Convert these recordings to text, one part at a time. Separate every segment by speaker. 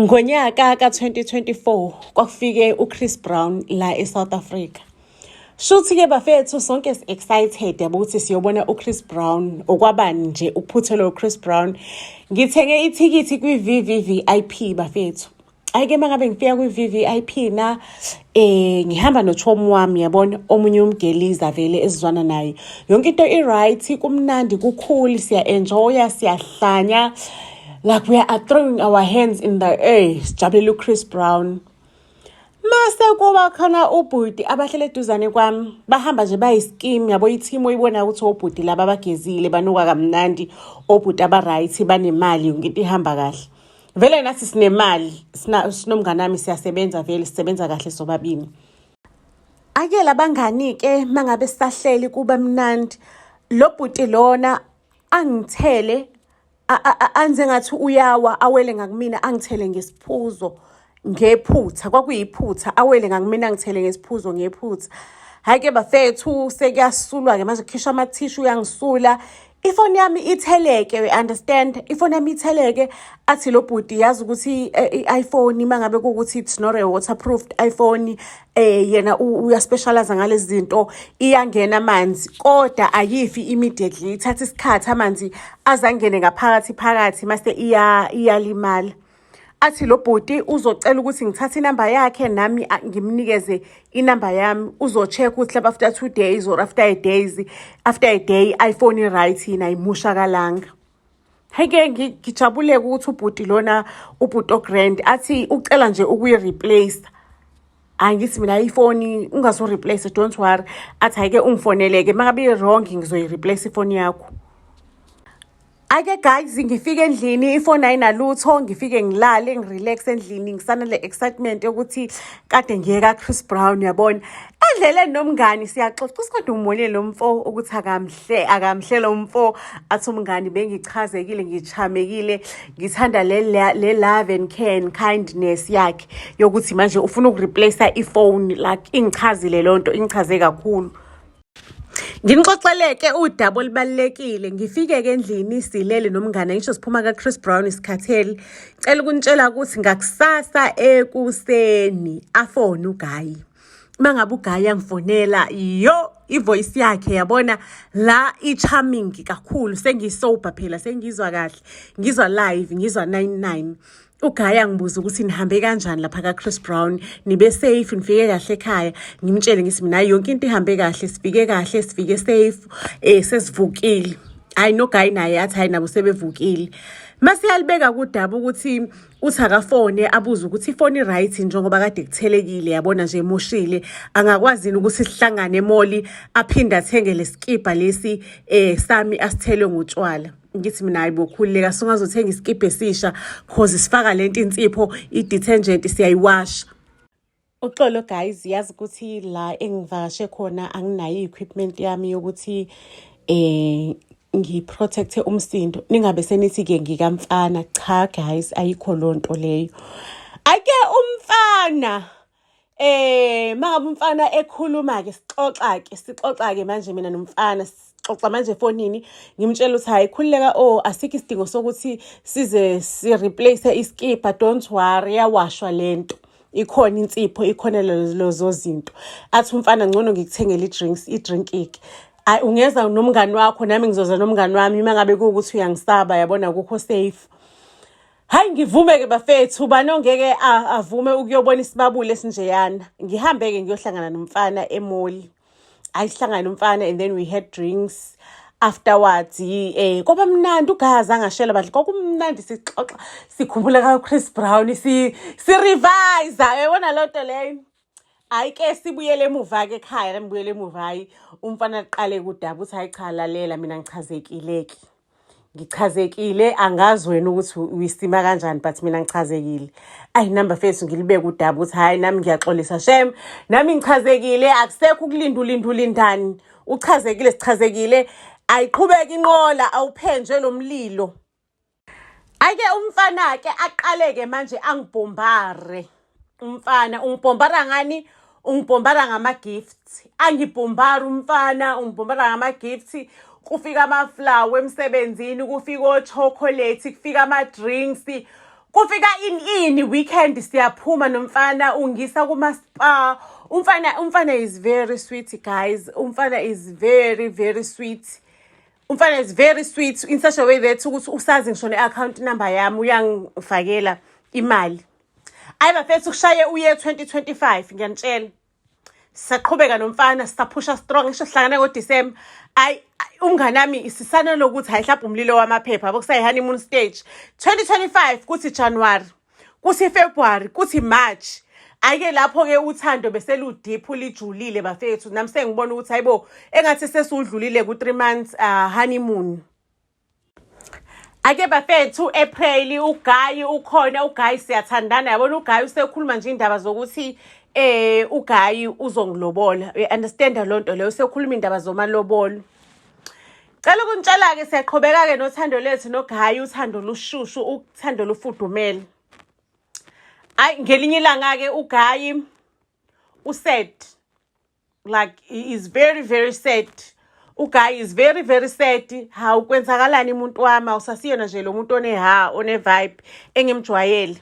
Speaker 1: Ngonyaka ka-2024 kwakufike uChris Brown la eSouth Africa. Shuthi-ke bafethu sonke excited yabo ukuthi siyobona uChris Brown. Okwabani nje ukuphuthelwa uChris Brown. Ngithenge ithikithi kwi-VVVIP bafethu. Ayike mangabe ngifika kwi-VVIP na ngihamba noThomi wami yabona omunye umgeliza vele esizwana naye. Yonke into i-right, kumnandi, kukhulu, siya-enjoya, siyahlanya. Like we are throwing our hands in the air. Sijabulela uChris Brown. Mase kuba khona ubhuti abahlele eduzane kwami bahamba nje bayischeme yabo i-team oyibona ukuthi obhuti laba bagezile banuka kamnandi, obhuti aba-right banemali yonke into ihamba kahle. Vele nathi sinemali, sinomngane nami siyasebenza vele sisebenza kahle sobabini. Ake labangani ke mangabe sisahleli kuba mnandi, lo bhuti lona angithele anze ngathi uyawa awele ngakumina angithele ngesiphuzo ngephutha. Kwakuyiphutha awele ngakumina angithele ngesiphuzo ngephutha. Hayi ke bafethu sekuyasulwa ke manje khishwa amathishu uyangisula. Ifoni yami itheleke, we understand. Ifoni yami itheleke athi lo bhuti yazi ukuthi i-iPhone mangabe kuukuthi it's not a waterproofed iPhone, yena uyaspecialize ngalezi zinto, iyangena amanzi kodwa ayifi immediately, ithatha isikhathi amanzi azangene ngaphakathi mase iyalimala. Athi lo bhuti uzocela ukuthi ngithathe inamba yakhe nami ngimnikeze inamba yami, uzocheck ukuthi after 2 days or after a day iPhone right yini ayimoshakalanga. Heke ngijabule ukuthi ubhuti lona ubhuti ogrand athi ucela nje ukuyi-replace. Angithi mina iPhone ungazo replace, don't worry. Athi hayike ungifoneleke mangabe wrong ngizoyi-replace ifoni yakho. Ake guys ngifike endlini ifoni ayinalutho, ngifike ngilale ngirelax endlini ngisana le excitement yokuthi kade ngiye kaChris Brown yabona. Endleleni nomngani siyaxoxa kusikade umonile lo mfo ukuthi akamhle lo mfo, athi umngani bengichazekile ngichamekile ngithanda le love and care kindness yakhe yokuthi manje ufuna ukureplace iphone, like ingichazile lonto, ingichaze kakhulu. Nginixoxeleke udaba olubalekile. Ngifike ke endlini silele nomngane ngisho siphuma kaChris Brown isikhatheli. Cela ukunitshela ukuthi ngakusasa ekuseni afone uGayi. Mangabe uGayi angifonela ivoice yakhe yabona la i-charming kakhulu, sengisober phela sengizwa kahle, ngizwa live, ngizwa 99. uGayi angibuza ukuthi nihambe kanjani lapha kaChris Brown, nibe safe, nifike kahle ekhaya. Ngimtshele ngithi mina yonke into ihambe kahle, sifike kahle, sifike safe, sesivukile. Hayi noGayi naye athi hayi nabo sebevukile. Mase yalibeka kudaba ukuthi uthi akafone abuza ukuthi ifoni right njengoba kade kuthelekile yabona nje emoshile, angakwazi ukuthi sihlangane emoli aphinda athenge leskipa lesi sami asithelwe ngotshwala. Ngithi mina hayi bokhuleka singazothenga iskipa esisha cause sifaka lento insipho i-detergent siyayiwasha. Uxolo guys, yazi ukuthi la engivakashe khona anginayo equipment yami yokuthi ngiprotecte umsindo. Ningabe senithi ke ngikamfana, cha guys ayikho lonto leyo. Ake umfana mangabe umfana ekhuluma ke sixoxa ke manje mina nomfana xoxa manje efonini ngimtshela ukuthi hayi khulileka asikho isidingo sokuthi size si-replace iskipa, don't worry yawashwa lento, ikhona insipho, ikhona lezo zinto. Athi umfana ngcono ngikuthengele i-drink. Ungeza nomngani wakho nami ngizoza nomngani wami mangabe kuukuthi uyangisaba yabona kukho safe. Hayi ngivume ke bafethu banongeke avume ukuyobona isibabule esinjeyana. Ngihambe ke ngiyohlangana nomfana emoli. Ayihlangana nomfana and then we had drinks afterwards. Kwaba mnandi uGazi angashela badla kwakumnandi sixoxa sikhumbula kaChris Brown si-revise yabona lonto leyo. Ayike sibuyele emuva ke ekhaya, ngibuyele emuva hayi umfana aqale kudaba uthi hayi cha lalela mina ngichazekileke. Ngichazekile angazi wena ukuthi uyisima kanjani but mina ngichazekile. Ayi number fethu ngilibeka udaba ukuthi hayi nami ngiyaxolisa shem, nami ngichazekile akusekho ukulindulindani. Uchazekile sichazekile, ayiqhubeka inqola awuphenje lo mlilo. Ake umfana ke aqaleke manje angibhombare. Umfana ungibhombara ngani? Ungibhombara ngama-gifts. Angibhombara umfana, ungibhombara ngama-gifts. Kufika ama-flower emsebenzini, kufika o-chocolate, kufika ama-drinks, Kufika ini weekend siyaphuma nomfana ungisa kuma spa. Umfana is very sweet, guys. Umfana is very, very sweet. Umfana is very sweet in such a way that ukuthi usazi ngisho ne-account number yami uyangifakela imali. Ayi bafethu kushaye uye 2025 ngiyanitshela. Saqhubeka nomfana sisaphusha strong ngisho sihlangana ngoDisemba. Umngane wami isisana lokuthi hayi mhlawumbe umlilo wamaphepha yabo kusayi honeymoon stage. 2025 kuthi January, kuthi February, kuthi March. Ayike lapho ke uthando bese ludiphu lijulile bafethu. Nami sengibona ukuthi hayibo engathi sesudlulile ku 3 months honeymoon. Ake bafethu April uGayi ukhona uGayi siyathandana yabona uGayi usekhuluma nje indaba zokuthi uGayi uzongilobola. You understand lonto leyo usekhuluma indaba zomalobolo. Cela ukunitshela ke siyaqhubeka ke nothando lethu noGayi uthando lushushu uthando lufudumele. Ngelinye ilanga ke uGayi usaid like he is very very sad. uGayi is very very sad. Hawu kwenzakalani umuntu wami awusasiyona nje lo muntu one vibe engimjwayele.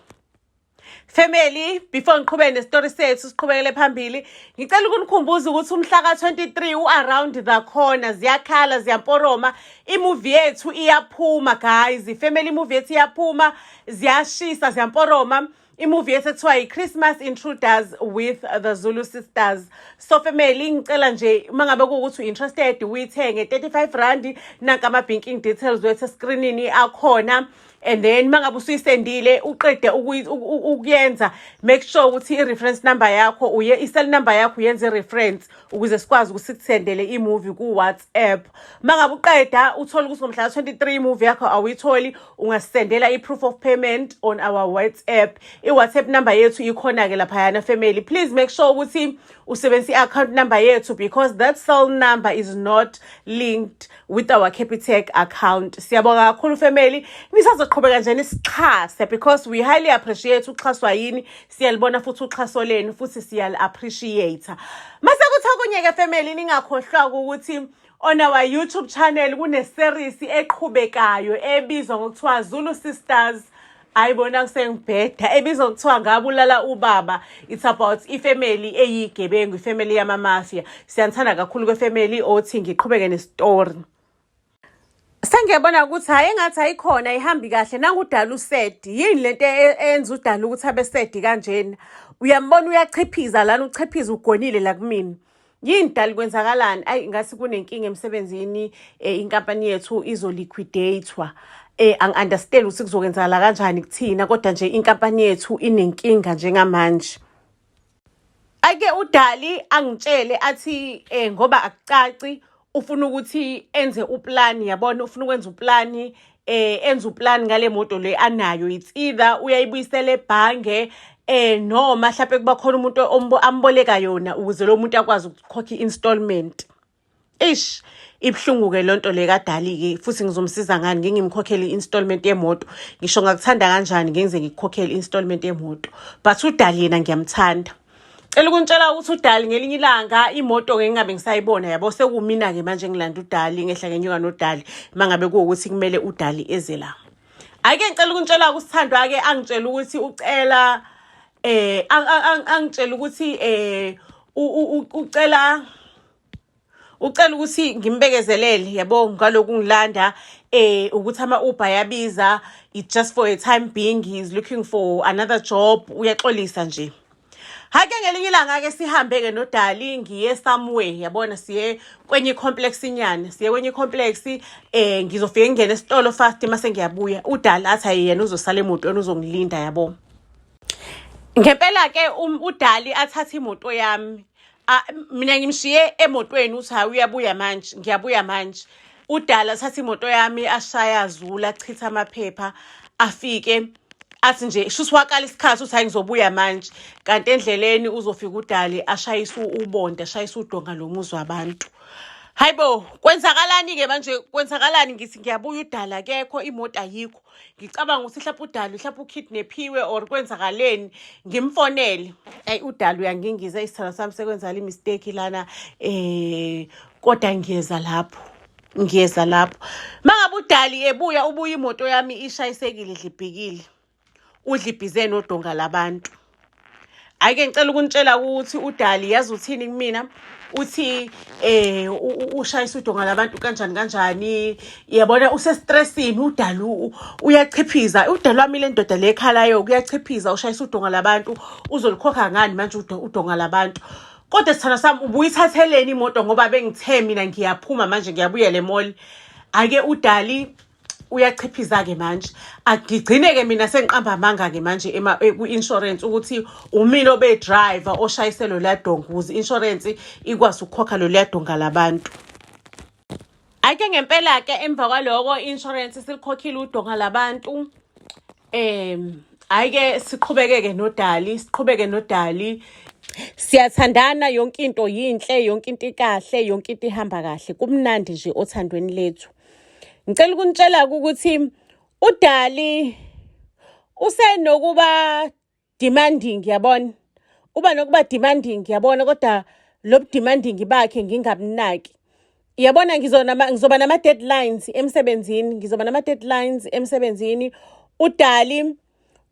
Speaker 1: Family, before ngiqhubeke nestory sethu siqhubekele phambili, ngicela ukunikhumbuza ukuthi umhla ka-23 u-around the corner ziyakhala ziyamporoma. Imovie yethu iyaphuma guys. Family movie yethu iyaphuma, ziyashisa ziyamporoma. Imovie yethu ekuthiwa yi-Christmas Intruders with the Zulu Sisters. So family ngicela nje uma ngabe kuwukuthi u-interested uyithenge 35 rand. Nanka ama-banking details wethu escreenini akhona. And then mangabe usuyisendile uqede ukuyenza, make sure ukuthi i-reference number yakho i-cell number yakho uyenze i-reference ukuze sikwazi ukuthi sikusendele i-movie ku-WhatsApp. Mangabe uqeda uthola ukuthi ngomhla ka-23 i-movie yakho awuyitholi, ungasendela i-proof of payment on our WhatsApp. I-WhatsApp number yethu ikhona ke laphayana family. Please make sure ukuthi usebenzisa i-account number yethu because that cell number is not linked with our Capitec account. Siyabonga kakhulu family. Nisazoqhubeka nje nisixhase because we highly appreciate uxhaswa yini. Siyalibona futhi uxhaso lenu futhi siyal-appreciate. Mase kuthi okunye ke family ningakhohlwa ukuthi on our YouTube channel kune-series eqhubekayo ebizwa ngokuthiwa Zulu Sisters. Ayibona kusengibheda ebizwa ngokuthiwa ngabulala ubaba. It's about ifamily eyigebengu, ifamily yama-mafia. Siyanthanda kakhulu kwefamily othi ngiqhubeke nestory. Sengiyabona ukuthi hayi engathi ayikhona ihambi kahle nangudala used. Yini lento enza udala ukuthi abe sed kanjena? Uyambona uyachiphiza lana uchiphiza ugonile la kumina. Yini dala kwenzakalani? Ngathi kunenkinga emsebenzini inkampani yethu izoliquidatewa. Understand ukuthi kuzokwenzakala kanjani kuthina kodwa nje inkampani yethu inenkinga njengamanje. Ake udali angitshele athi ngoba akucaci ufuna ukuthi enze uplan yabona ufuna ukwenza uplan enza uplan ngale moto le anayo. It's either uyayibuyisela ebhange noma mhlawumbe kuba khona umuntu amboleka yona ukuze lo muntu akwazi ukukhokha i-installment. Ibhlungu ke lonto le kadali ke futhi ngizomsiza ngani ngingimkhokhele i-installment yemoto. Ngisho ngakuthanda kanjani ngenze ngikukhokhele i-installment yemoto. But udali yena ngiyamthanda. Cela ukunitshela ukuthi udali ngelinye ilanga imoto ke ngingabe ngisayibona yabo sekumina ke manje ngilanda udali ngehla ngenyuka nodali mangabe kuwukuthi kumele udali eze la. Ake ngicela ukunitshela ukuthi Thandwa ke angitshela ukuthi ucela angitshela ukuthi ucela ukuthi ngimbekezelele yabo ngaloku ngilanda ukuthi ama-Uber yabiza. It's just for a time being, he's looking for another job. Uyaxolisa nje. Hake ngelinye ilanga ke sihambe ke nodali ngiye somewhere yabona siye kwenye complex inyana siye kwenye complex ngizofika ngene esitolo fast mase ngiyabuya. Udali athi yena uzosala emotweni uzongilinda yabo. Ngempela ke udali athatha imoto yami. Mina ngimshiye emotweni uthi hayi uyabuya manje ngiyabuya manje. Udala athatha imoto yami ashaya Zulu achitha amaphepha afike athi nje shuthi waqala isikhathi uthi hayi ngizobuya manje kanti endleleni uzofika udali ashayisa ubonda ashayisa udonga lomuzi wabantu. Hayibo kwenzakalani ke manje kwenzakalani ngithi ngiyabuya udala akekho imoto ayikho. Ngicabanga ukuthi mhlawumbe udali mhlawumbe ukidnaphiwe or kwenzakaleni ngimfonele. Udali uyangingiza isithando sami sekwenzala imistake lana kodwa ngiyeza lapho. Mangabe udali ubuya imoto yami ishayisekile idlibhikile. udlibhize nodonga labantu. Ake ngicela ukunitshela ukuthi uDali yazi uthini kumina, uthi ushayisa udonga labantu kanjani yabona usestressini. UDali uyachiphiza. UDali wami le ndoda le ekhalayo kuyachiphiza, ushayisa udonga labantu uzolikhokha ngani manje udonga labantu. Kodwa sithando sami ubuyithatheleni imoto ngoba bengithe mina ngiyaphuma manje ngiyabuyela emall. Ake uDali uyachiphiza-ke manje. Agigcine-ke mina sengiqamba amanga-ke manje ku-insurance ukuthi umina obe-driver oshayise loluya donga ukuze i-insurance ikwazi ukukhokha loluya donga labantu. Ake ngempela-ke emva kwaloko i-insurance silikhokhile udonga labantu. Ake siqhubeke-ke nodali. Siyathandana, yonke into yinhle, yonke into ikahle, yonke into ihamba kahle. Kumnandi nje othandweni lethu. Ngicela ukunitshela ukuthi uDali usenokuba demanding, yabona. Uba nokuba demanding, yabona, kodwa lo demanding bakhe ngingabunaki. Yabona ngizoba nama-deadlines emsebenzini. UDali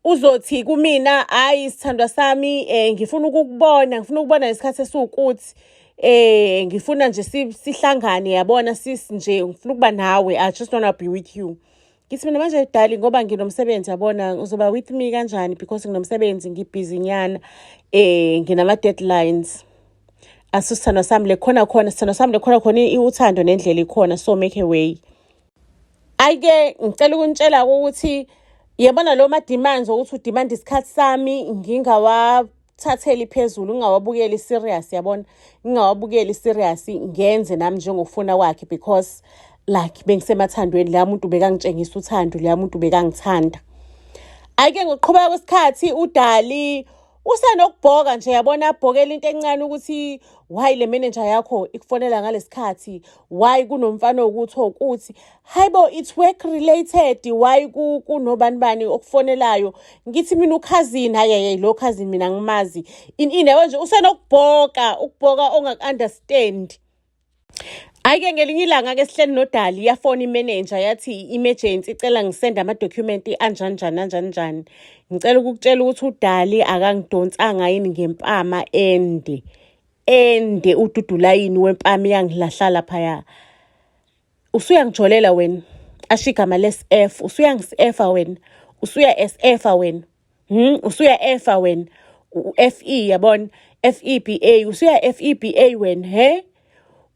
Speaker 1: uzothi kumina, hayi sithandwa sami, ngifuna ukukubona ngesikhathi esiwukuthi. Ngifuna nje sihlangane, yabona sis, nje ngifuna ukuba nawe, I just wanna be with you. Ngithi mina manje Dali, ngoba nginomsebenzi, yabona uzoba with me kanjani because nginomsebenzi, ngibhizi nyana, nginama-deadlines. Asusithando sami uthando nendlela ikhona, so make a way. Ake ngicela ukunitshela ukuthi yabona lo ma-demands ukuthi udemand isikhathi sami ngingawathatheli phezulu, ngingawabukeli serious, yabona. Ngingawabukeli serious, ngenze nami njengokufuna kwakhe because like bengisemathandweni, la muntu bekangitshengisa uthando, la muntu bekangithanda. Ake ngokuqhubeka kwesikhathi uDali usenokubhoka nje, yabona, abhokela into encane ukuthi why le manager yakho ikufonela ngalesikhathi, why kunomfana ukuthi hayibo it's work related, why kunobani okufonelayo. Ngithi mina ukhazini, hayi lo cousin mina ngimazi inewe nje. Usenokubhoka ongaku-understand. Ake ngelinye ilanga-ke sihleli noDali, yafona imanager yathi emergency, icela ngisende amadokhumenti anjani. Ngicela ukukutshela ukuthi uDali akangidonsanga yini ngempama ende ududulayini wempama yangihlahla laphaya. Usuyangijolela wena, ashigama les-F, usuyangisi-F-a wena, usuya SF-a wena. Usuya F-a wena, u-FE, yabona, FEBA, usuya FEBA wena, he?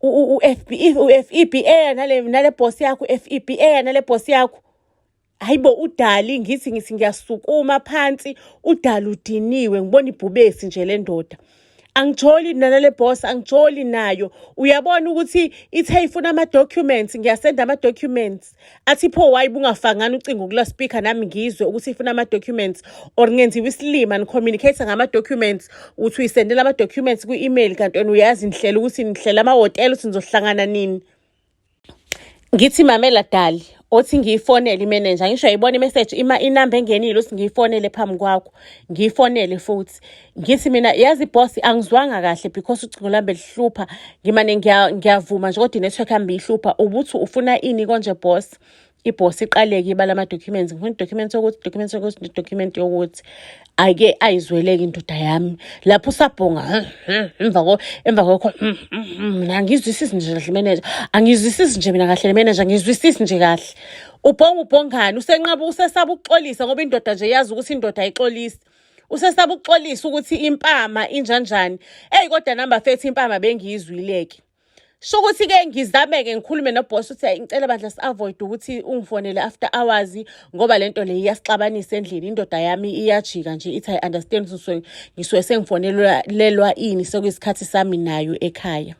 Speaker 1: u-FEBA nale boss yakho, FEBA nale boss yakho. Hayibo uDali, ngithi ngiyasukuma phansi, uDali udiniwe, ngibona ibhubesi nje le ndoda. Angijoli nale boss, angijoli nayo. Uyabona ukuthi ithe ifuna ama-documents, ngiyasenda ama-documents. Athi pho why bungafangani ucingo kula speaker nami ngizwe ukuthi ifuna ama-documents, or ngenziwe isilima ni-communicate ngama-documents, uthi uyisendela ama-documents kwi-email, kanti wena uyazi nihlela ukuthi nihlela amahhotela ukuthi nizohlangana nini. Ngithi mamela Dali, othi ngiyifonele imanager, ngisho yayibona imessage inamba engenile ukuthi ngiyifonele phambi kwakho, ngiyifonele futhi. Ngithi mina yazi boss, angizwanga kahle because ucingo lami lihlupha, ngimane ngiyavuma nje kodwa inetwork yami ihlupha. Ubuthi ufuna ini konje boss? Iboss iqaleke ibala ama-documents, ngifuna document yokuthi ake ayizweleke indoda yami. Lapho usabhonga emva kwakho angizwisisi nje kahle manager, angizwisisi nje mina kahle manager, ngizwisisi nje kahle. Ubhongani, usesaba ukuxolisa ngoba indoda nje yazi ukuthi indoda ayixolisi. Usesaba ukuxolisa ukuthi impama injanjani. Kodwa number 30 impama bengiyizwileke. Sho ukuthi-ke ngizame-ke ngikhulume noboss ukuthi ngicela bandla si-avoid ukuthi ungifonele after hours ngoba lento le iyasixabanisa endlini. Indoda yami iyajika nje, ithi I understand ukuthi ngisuke sengifonelelwa ini sekuyisikhathi sami nayo ekhaya.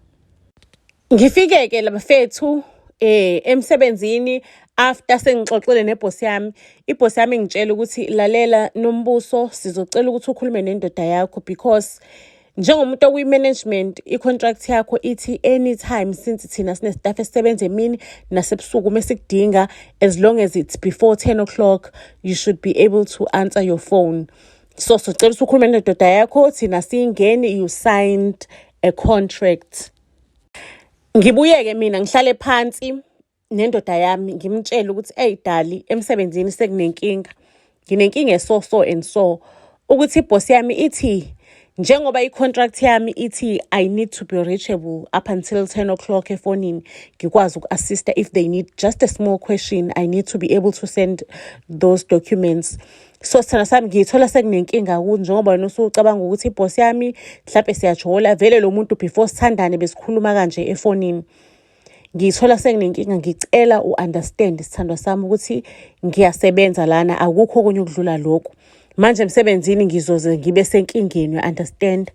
Speaker 1: Ngifike-ke labafethu emsebenzini after sengixoxile nebhosi yami. Ibhosi yami ngitshela ukuthi lalela Nombuso, sizocela ukuthi ukhulume nendoda yakho because njengomuntu okuyi-management, i-contract yakho ithi anytime since thina sine-staff esisebenza emini nasebusuku mesikudinga, as long as it's before 10 o'clock, you should be able to answer your phone. So sicela ukhulume nendoda yakho, thina siyingeni, you signed a contract. Ngibuyeke mina ngihlale phansi nendoda yami ngimtshela ukuthi Dali, emsebenzini sekunenkinga. nginenkinga so and so, ukuthi iboss yami ithi njengoba i-contract yami ithi I need to be reachable up until 10 o'clock efonini, ngikwazi uku-assista if they need just a small question, I need to be able to send those documents. So sithando sami ngiyithola sekunenkinga njengoba wena usucabanga ukuthi iboss yami mhlawumbe siyajola, vele lo muntu before sithandane besikhuluma kanje efonini. Ngiyithola senginenkinga, ngicela u-understand sithandwa sami ukuthi ngiyasebenza lana, akukho okunye ukudlula lokho. Manje emsebenzini ngizoze ngibe senkingeni, understand?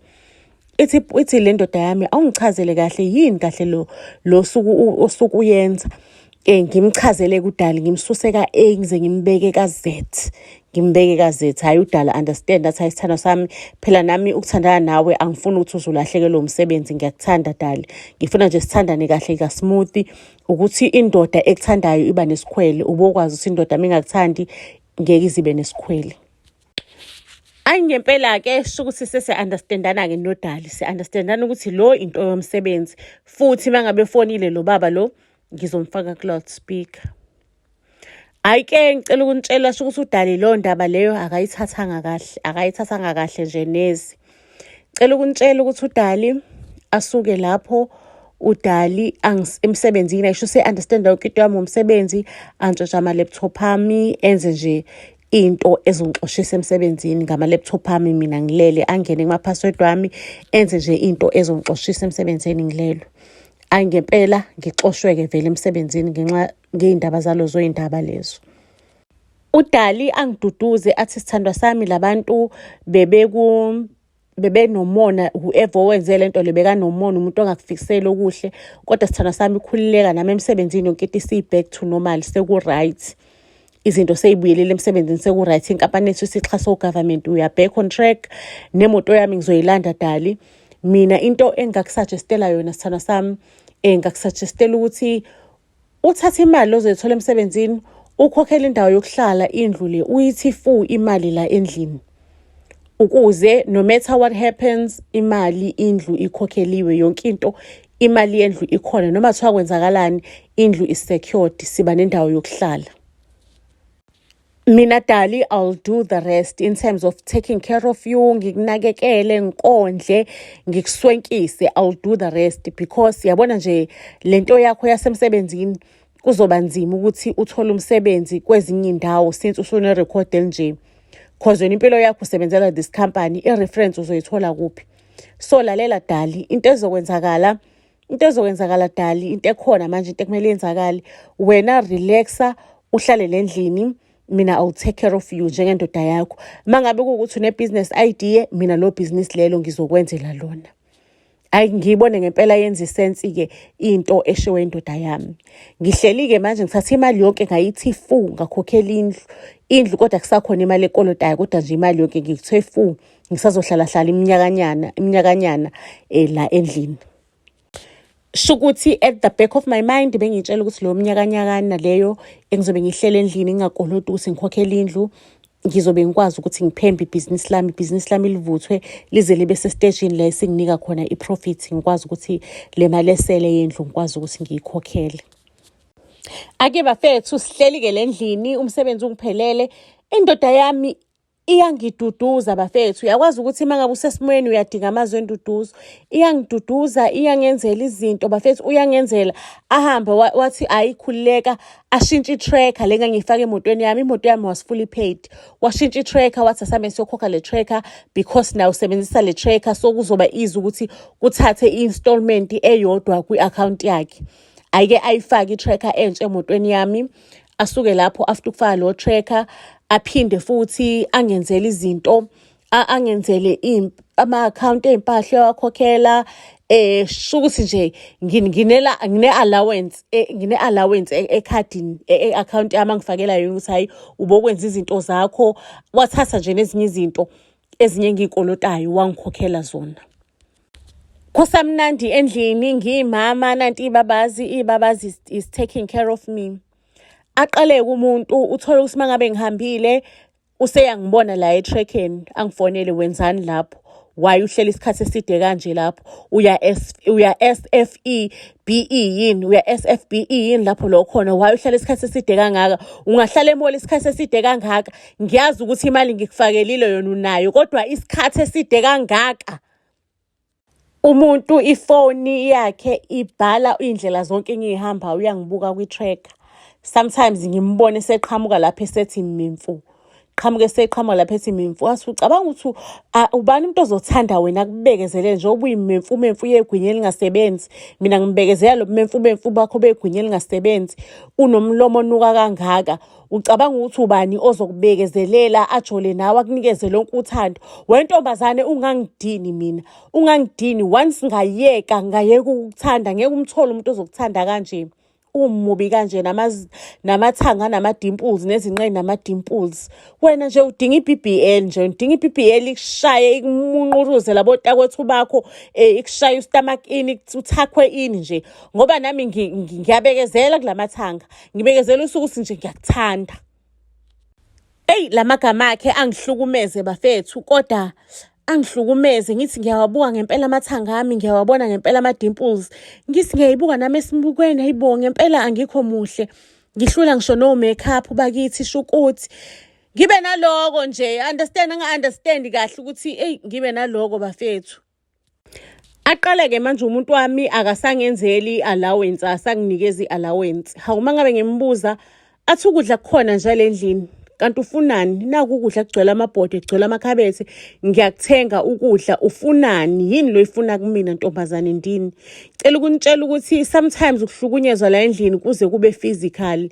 Speaker 1: Ithi le ndoda yami awungichazele kahle yini kahle lo suku osuku uyenza. Ngimchazele kudala, ngimsuse ka-A ngize ngimbeke ka-Z. Ngimbeke ka-Z, hayi udala understand athi ayisithando sami. Phela nami ukuthandana nawe angifuni ukuthi uzulahlekelwe umsebenzi, ngiyakuthanda dali. Ngifuna nje sithandane kahle ka-smooth, ukuthi indoda ekuthandayo iba nesikhwele. Ubokwazi ukuthi indoda mingakuthandi ngeke izibe nesikhwele. Ngempela-ke sho ukuthi sesiya-understandana-ke nodali. Siya-understandana ukuthi lo into yomsebenzi. Futhi mangabe efonile lo baba lo, ngizomfaka ku-loudspeaker. Hhayi-ke ngicela ukunitshela sho ukuthi udali lo ndaba leyo akayithathanga kahle nje neze. Ngicela ukunitshela ukuthi udali asuke lapho, udali emsebenzini ayisho se-understand yonke into yami umsebenzi, antshontshe ama-laptop ami, enze nje into ezongixoshisa emsebenzini ngama-laptop ami mina ngilele, angene kuma-password wami, enze nje into ezongixoshisa emsebenzini ngilelo. Ngempela ngixoshweke vele emsebenzini ngenxa ngey'ndaba zalozo y'ndaba lezo. Udali angiduduze athi sithandwa sami labantu bebenomona, whoever owenze lento le bekanomona, umuntu ongakufikiseli okuhle, kodwa sithandwa sami khulileka nami emsebenzini yonke into isi-back to normal, seku-right. Izinto seyibuyelele emsebenzini seku-right. Inkampani yethu isixhasa u-government, we are back on track. Nemoto yami ngizoyilanda dali. Mina into engakusuggestela yona sithando sami, ngakusuggestela ukuthi uthathe imali ozoyithola emsebenzini, ukhokhele indawo yokuhlala, indlu le uyithi fu imali la endlini, ukuze no matter what happens imali indlu ikhokheliwe, yonke into imali yendlu ikhona, noma kuthiwa kwenzakalani indlu is secured, siba nendawo yokuhlala. Mina dali, I'll do the rest in terms of taking care of you, ngikunakekele, ngikondle, ngikuswenkise. I'll do the rest because yabona nje lento yakho yasemsebenzini kuzoba nzima ukuthi uthole umsebenzi kwezinye indawo since usune record nje. Cause wena impilo yakho usebenzela this company, i-reference uzoyithola kuphi? So lalela dali, into ezokwenzakala dali, into ekhona manje, into ekumele yenzakale, wena relaxa, uhlale endlini. Mina I'll take care of you njengendoda yakho. Mangabe kuukuthi une-business idea, mina lo business lelo ngizokwenzela lona. Ngiyibone ngempela yenza isensi-ke into eshiwe indoda yami. Ngihleli-ke manje ngithatha imali yonke ngayithi fu, ngakhokhela indlu kodwa kusakhona imali ekolotayo, kodwa nje imali yonke ngikuthe fu, ngisazohlala iminyakanyana la endlini. Shukuthi at the back of my mind bengitshela ukuthi lo mnyakanyakana leyo engizobe ngihlele endlini, ngingakoloti ukuthi ngikhokhela indlu, ngizobe ngikwazi ukuthi ngiphembe ibhizinisi lami livuthwe lize libe sesitejini la esinginika khona i-profit, ngikwazi ukuthi le mali esele yendlu ngikwazi ukuthi ngiyikhokhele. Ake bafethu sihleli-ke lendlini, umsebenzi ungiphelele, indoda yami iyangiduduza bafethu. Uyakwazi ukuthi mangabe usesimweni uyadinga amazwi enduduzo, iyangiduduza, iyangenzela izinto bafethu, uyangenzela ahambe wathi ayikhululeka, ashintshe i-tracker le ngangiyifaka emotweni yami. Imoto yami was fully paid, washintsha i-tracker, wathi asambe siyokhokha le tracker because now usebenzisa le tracker, so kuzoba easy ukuthi kuthathe i-installment eyodwa kwi-account yakhe. Ayike ayifake i-tracker entsha emotweni yami, asuke lapho after ukufaka lo tracker aphinde futhi angenzele izinto, angenzele ama-account ey'mpahla wakhokhela. Shukuthi nje ngine-allowance ekhadini e-account yami angifakela yona ukuthi hayi ubokwenza izinto zakho, wathatha nje nezinye izinto ezinye engiy'kolotayo wangikhokhela zona. Khosamnandi endlini, ngiyimama, nanti ibabazi is taking care of me. Aqaleke umuntu uthole ukuthi mangabe ngihambile useyangibona la e-trackeni, angifonele wenzani lapho, why uhleli isikhathi eside kanje lapho uya SFE BE yini uya SFBE yini lapho lo khona why uhleli isikhathi eside kangaka ungahlala emoli isikhathi eside kangaka ngiyazi ukuthi imali ngikufakelile yona unayo kodwa isikhathi eside kangaka umuntu ifoni yakhe ibhala indlela zonke engihamba uyangibuka kwi-tracker sometimes ngimbone seqhamuka lapha esethi mimfu seqhamuka lapha ethi mimfu athi ucabanga ukuthi ubani umuntu ozothanda wena kubekezele nje obuyimemfu yegwinya elingasebenzi mina ngibekezela lo memfu bakho begwinya elingasebenzi unomlomo onuka kangaka ucabanga ukuthi ubani ozokubekezelela ajole nawe akunikeze lonke uthando wentombazane ungangidini mina ungangidini once ngayeka ukukuthanda ngeke umthole umuntu ozokuthanda kanje umubi kanje namathanga nama-dimples nezinqeni nama-dimples wena nje udinga i-BBL nje udinga i-BBL ikushaye ikumunquruze labotakwethu bakho ikushaye ustomach ini uthakhwe ini nje ngoba nami ngiyabekezela kulamathanga ngibekezela usuku nje ngiyakuthanda lamagama akhe angihlukumeze bafethu kodwa angihlukumeze ngithi ngiyawabuka ngempela amathanga ami ngiyawabona ngempela ama-dimples ngithi ngiyayibuka nami esibukweni hayibo ngempela angikho muhle ngihlula ngisho no makeup bakithi shukuthi ngibe naloko nje understand kahle ukuthi ngibe naloko bafethu aqale-ke manje umuntu wami akasangenzeli i-allowance asanginikeza i-allowance hawu mangabe ngimbuza athi ukudla kukhona njalo endlini kanti ufunani naku ukudla kugcwele amabhodi kugcwele amakhabethe ngiyakuthenga ukudla ufunani yini lo ifuna kumina ntombazane ndini cela ukunitshela ukuthi sometimes ukuhlukunyezwa la endlini kuze kube physical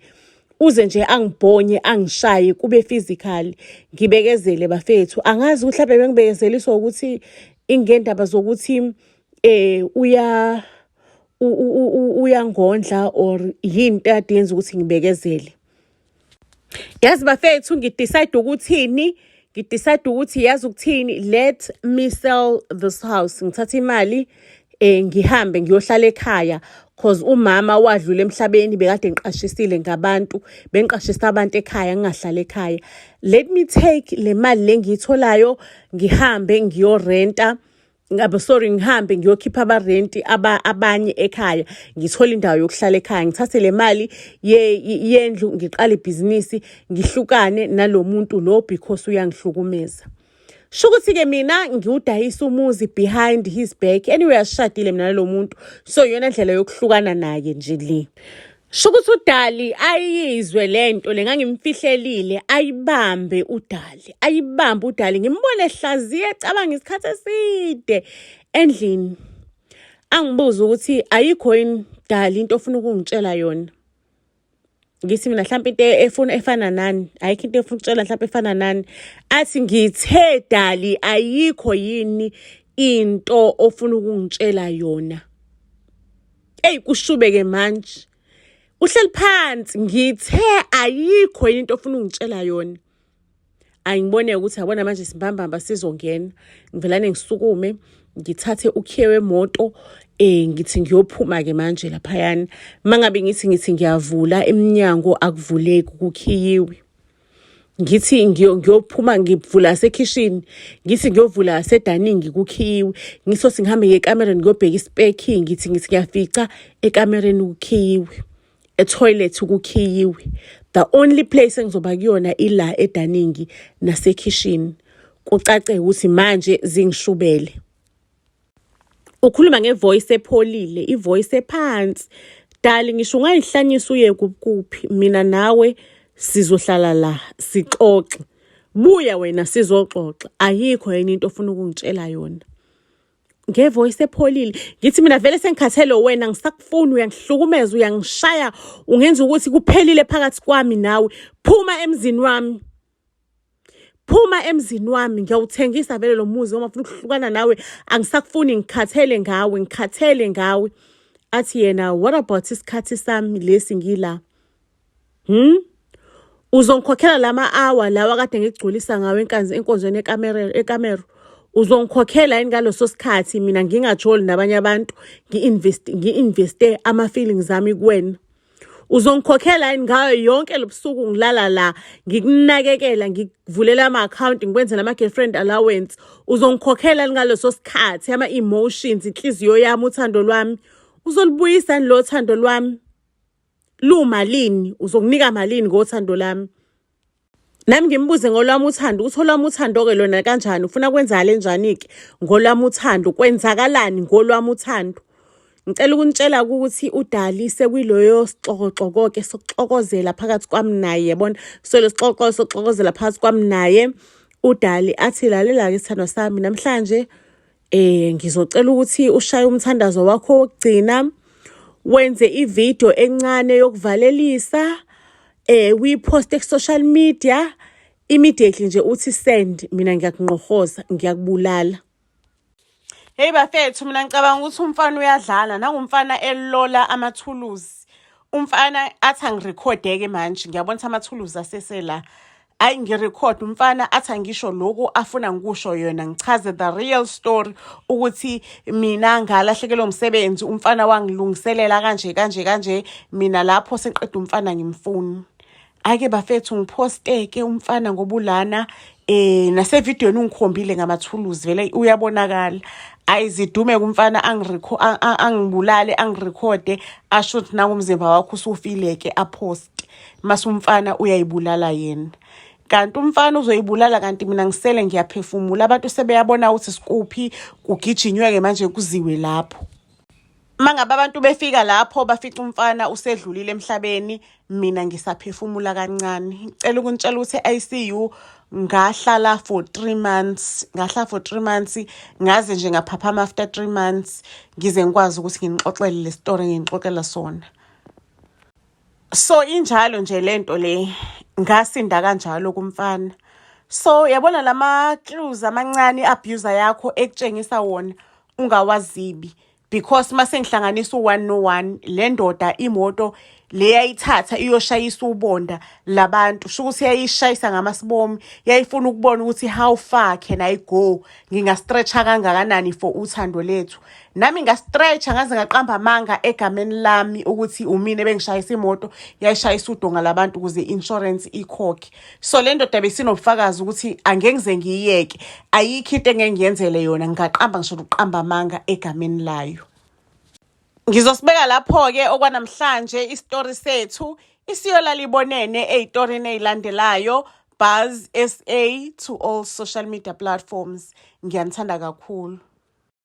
Speaker 1: uze nje angibhonye angishaye kube physical ngibekezele bafethu angazi mhlawumbe bengibekezeliswa ukuthi ingendaba zokuthi uyangondla or yini adenza ukuthi ngibekezele yazi bafethu ngidecide ukuthi yazi ukuthini let me sell this house ngithatha imali ngihambe ngiyohlala ekhaya cause umama wadlula emhlabeni bekade ngiqashisile ngabantu bengiqashisa abantu ekhaya ngingahlala ekhaya let me take le mali lengiyitholayo ngihambe ngiyorenta ngihambe ngiyokhipha abarenti abanye ekhaya ngithola indawo yokuhlala ekhaya ngithathe le mali yendlu ngiqale ibhizinisi ngihlukane nalomuntu lo because uyangihlukumeza shukuthi-ke mina ngiwudayisa umuzi behind his back anyway asishadile mina nalo muntu so yona ndlela yokuhlukana naye nje le shukuthi uDali ayizwe lento ngangimfihlelile ayibambe uDali ngimbone ehlaziye ecabanga isikhathi eside endlini angibuza ukuthi ayikho yini Dali into ofuna ukungitshela yona ngithi mina mhlawumbe into efana nani ayikho into efuna ukutshela mhlawumbe efana nani athi ngithe Dali ayikho yini into ofuna ukungitshela yona kushubeke manje uhleli phansi ngithe ayikho into ofuna ungitshela yona ayingibone ukuthi yabona manje simbambamba sizongena ngivelane ngisukume ngithathe ukhiye wemoto ngithi ngiyophuma ke manje laphayana mangabe ngithi ngiyavula eminyango akuvuleki ukukhiyiwe ngithi ngiyophuma ngivula esekitchen ngithi ngiyovula sedaningi kukhiyiwe ngisothi ngihambe ngekamereni ngiyobheka ispeki ngithi ngiyafica ekamereni ukhiyiwe etoilet ukukhiyiwe the only place engizoba kuyona ila edaningi nasekitchen kucace ukuthi manje zingishubele ukhuluma ngevoice epholile ivoice ephansi Dali ngisho ungayihlanyisa uye kuphi mina nawe sizohlala la sixoxe buya wena sizoxoxa ayikho yini into ofuna ukungitshela yona ngevoice epholile ngithi mina vele sengikhathele wena ngisakufuna uyangihlukumeza uyangishaya ungenza ukuthi kuphelile phakathi kwami nawe phuma emzini wami ngiyawuthengisa vele lo muzi uma ufuna ukuhlukana nawe angisakufuni ngikhathele ngawe athi yena what about isikhathi sami lesi ngila uzongikhokhela lama-hour lawa kade ngigculisa ngawe enkonzweni ekamero uzongikhokhela yini ngaloso sikhathi mina ngingajoli nabanye abantu ngi-investe ama-feelings ami kuwena Uzongikhokhela yini ngayo yonke lobusuku ngilala la, ngikunakekela, ngikuvulela ama-account, ngikwenze nama-girlfriend allowance. Uzongikhokhela ngaleso sikhathi ama-emotions, inhliziyo yami, uthando lwami. Uzolibuyisa lo thando lwami. Lumalini, uzonginika malini ngothando lami? Nami ngimbuze ngolwami uthando, ukuthi olwami uthando-ke lona kanjani? Ufuna kwenzakale njani-ke ngolwami uthando? Kwenzakalani ngolwami uthando? Ngicela ukunitshela ukuthi uDali sekuyiloyo sixokoxoko-ke sokuxokozela phakathi kwami naye, yabona? Solo sixoxo sokuxokozela phakathi kwami naye. uDali athi lalela-ke sithandwa sami, namhlanje ngizocela ukuthi ushaye umthandazo wakho wokugcina, wenze ividiyo encane yokuvalelisa, uyiposte ku-social media, immediately nje uthi send, mina ngiyakunqohoza, ngiyakubulala. Hey bafethu, mina ngicabanga ukuthi umfana uyadlala, nangumfana elola amathuluzi. Umfana athi angirekhode-ke manje, ngiyabona ukuthi amathuluzi asesela. Ayi ngirekhode, umfana athi angisho lokhu afuna ngikusho yona, ngichaze the real story ukuthi mina ngalahlekelwa umsebenzi, umfana wangilungiselela kanje, mina lapho seqeda umfana ngimfuni. Ake bafethu ngiposte-ke umfana ngobulana, nasevidiyweni ungikhombile ngamathuluzi, vele uyabonakala. Ayizidume kumfana angibulale, angirekhode, asho ukuthi nangumzimba wakho usufile-ke aposte. Mase umfana uyayibulala yena. Kanti umfana uzoyibulala, kanti mina ngisele ngiyaphefumula. Abantu sebeyabona ukuthi sikuphi, kugijinywe-ke manje kuziwe lapho. Mangabe abantu befika lapho bafica umfana usedlulile emhlabeni, mina ngisaphefumula kancane. Ngicela ukunitshela ukuthi ICU ngahlala for 3 months. Ngahlala for 3 months, ngaze nje ngaphaphama after 3 months, ngize ngikwazi ukuthi ngixoxele le story ngixoxela sona. So injalo nje lento le, ngasinda kanjalo kumfana. So yabona lama clues amancane abuser yakho ekutshengisa wona ungawazibi. Because mase ngihlanganisa u1 no1, le ndoda imoto le yayithatha iyoshayisa ubonda labantu, sho ukuthi yayishayisa ngamasibomi, yayifuna ukubona ukuthi how far can I go, ngingastretcha kangakanani for uthando lethu. Nami ngastretcha, ngaze ngaqamba amanga egameni lami ukuthi umina ebengishayisa imoto, yayishayisa udonga labantu ukuze insurance ikhokhe. So le ndoda besinobufakazi ukuthi angeke ngize ngiyeke, ayikho into engeke ngiyenzele yona, ngaqamba ngisho ukuqamba amanga egameni layo. Ngizosibeka lapho-ke okwanamhlanje isitori sethu isiyolala ibonene ey'torini ey'landelayo. Buzz SA to all social media platforms. Ngiyanithanda kakhulu.